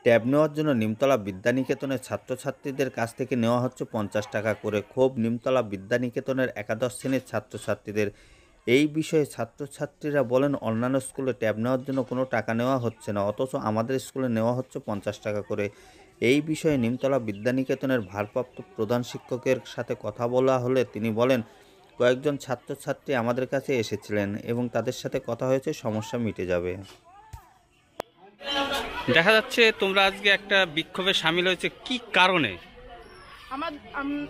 Tab নেওয়ার জন্য নিমতলা বিদ্যানিকেতনের ছাত্রছাত্রীদের কাছ থেকে নেওয়া হচ্ছে 50 টাকা করে। ক্ষোভ নিমতলা বিদ্যানিকেতনের একাদশ শ্রেণীর ছাত্রছাত্রীদের। এই বিষয়ে ছাত্রছাত্রীরা বলেন, অন্যান্য স্কুলে ট্যাব নেওয়ার জন্য কোনো টাকা নেওয়া হচ্ছে না, অথচ আমাদের স্কুলে নেওয়া হচ্ছে 50 টাকা করে। এই বিষয়ে নিমতলা বিদ্যানিকেতনের ভারপ্রাপ্ত প্রধান শিক্ষকের সাথে কথা বলা হলে তিনি বলেন, কয়েকজন ছাত্রছাত্রী আমাদের কাছে এসেছিলেন এবং তাদের সাথে কথা হয়েছে, সমস্যা মিটে যাবে। দেখা যাচ্ছে তোমরা আজকে একটা বিক্ষোভে সামিল হয়েছে, কি কারণে?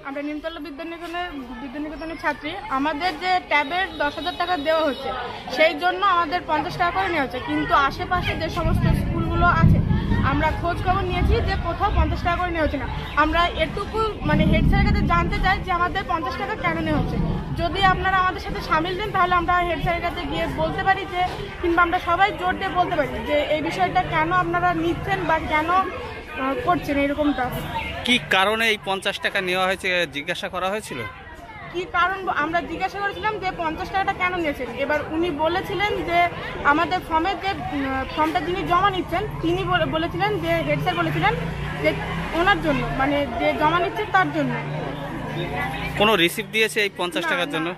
আমরা নিমতলা বিদ্যানিকেতনের ছাত্রী। আমাদের যে ট্যাবের 10,000 টাকা দেওয়া হচ্ছে, সেই জন্য আমাদের 50 টাকা করে নেওয়া হচ্ছে। কিন্তু আশেপাশে যে সমস্ত স্কুলগুলো আছে, আমরা খোঁজ খবর নিয়েছি যে কোথাও 50 টাকা করে নেওয়া হচ্ছে না। আমরা এটুকু হেড স্যারের কাছে জানতে চাই যে আমাদের 50 টাকা কেন নেওয়া হচ্ছে। যদি আপনারা আমাদের সাথে সামিল দেন, তাহলে আমরা হেড স্যারের কাছে গিয়ে বলতে পারি যে, কিংবা আমরা সবাই জোর দিয়ে বলতে পারি যে এই বিষয়টা কেন আপনারা নিচ্ছেন বা কেন করছেন এরকমটা। কি কারণে এই 50 টাকা নেওয়া হয়েছে জিজ্ঞাসা করা হয়েছিল? কি কারণ আমরা জিজ্ঞাসা করেছিলাম যে 50 টাকাটা কেন নিয়েছেন। এবার উনি বলেছিলেন যে আমাদের ফর্মটা যিনি জমা নিচ্ছেন, তিনি বলেছিলেন যে হেড স্যার বলেছিলেন যে ওনার জন্য, যে জমা নিচ্ছেন তার জন্য। কোনো রিসিপ্ট দিয়েছে এই 50 টাকার জন্য?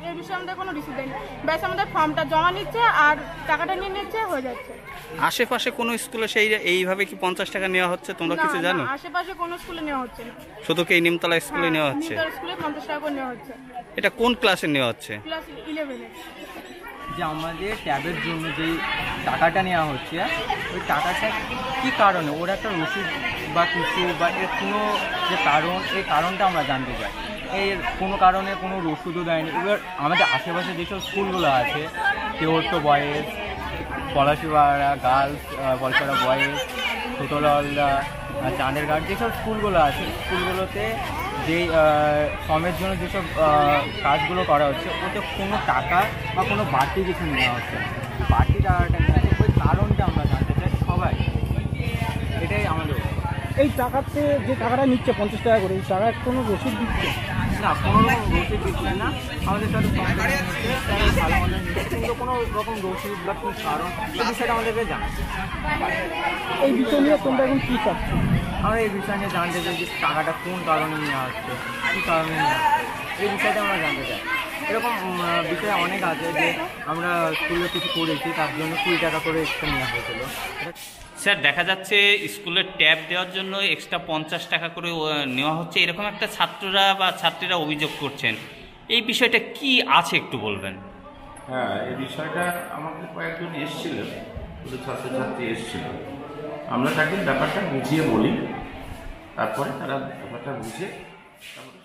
এই বিষয়ে আমাদের কোনো রিসিপ্ট দেয়নি। ব্যাস আমাদের ফর্মটা জমা নিচ্ছে আর টাকাটা নিয়ে নিচ্ছে, হয়ে যাচ্ছে। আশেপাশে কোনো স্কুলে এইভাবে কি 50 টাকা নেওয়া হচ্ছে, তোমরা কিছু জানো? আশেপাশে কোনো স্কুলে নেওয়া হচ্ছে না, শুধু কি এই নিমতলা স্কুলে নেওয়া হচ্ছে? নিমতলা স্কুলে 50 টাকা করে নেওয়া হচ্ছে। এটা কোন ক্লাসে নেওয়া হচ্ছে? ক্লাস 11 এ। যে আমাদের ট্যাবের জন্য যে টাকাটা নেওয়া হচ্ছে, ওই টাকাটা কি কারণে, ওর একটা রসিদ বা কিছু বা এর কোনো যে কারণ, এই কারণটা আমরা জানতে চাই। এর কোনো কারণে কোনো রসিদও দেয়নি। এবার আমাদের আশেপাশে যেসব স্কুলগুলো আছে, কেওর্ত boys, Palashipara girls, Palashipara boys, Chhotolda, Chanderghat, যেসব স্কুলগুলো আছে, স্কুলগুলোতে যেই ফর্মের জন্য যেসব কাজগুলো করা হচ্ছে, ওতে কোনো টাকা বা কোনো বাড়তি কিছু নেওয়া হচ্ছে না। বাড়তি টাকাটা নেওয়া হচ্ছে, ওই কারণটা আমরা জানতে চাই সবাই। এটাই আমাদের। এই টাকাতে যে টাকাটা নিচ্ছে 50 টাকা করে, এই টাকার কোনো রসিদ দিচ্ছে না, কোনো রকম রসিদ দিচ্ছে না। আমাদের সাথে ভালো মতো নিচ্ছে, কিন্তু কোনো রকম রসিদ বা কোনো কারণ এই বিষয়টা আমাদেরকে জানাচ্ছে। এই বিষয় নিয়ে তোমরা এখন কী চাচ্ছ? আমরা এই বিষয় নিয়ে জানতে চাই যে টাকাটা কোন কারণে নেওয়া হচ্ছে, কী কারণে নেওয়া হচ্ছে, এই বিষয়টা আমরা জানতে চাই। এরকম বিষয় অনেক আছে যে আমরা স্কুলে কিছু করেছি, তার জন্য 20 টাকা করে এক্সট্রা নেওয়া হয়েছিল। স্যার, দেখা যাচ্ছে স্কুলের ট্যাব দেওয়ার জন্য এক্সট্রা 50 টাকা করে নেওয়া হচ্ছে, এরকম একটা ছাত্রীরা অভিযোগ করছেন। এই বিষয়টা কি আছে একটু বলবেন? হ্যাঁ, এই বিষয়টা আমাকে কয়েকজন এসেছিল, ছাত্রছাত্রী এসেছিল। আমরা তাকে ব্যাপারটা বুঝিয়ে বলি, তারপরে তারা ব্যাপারটা বুঝে তারপরে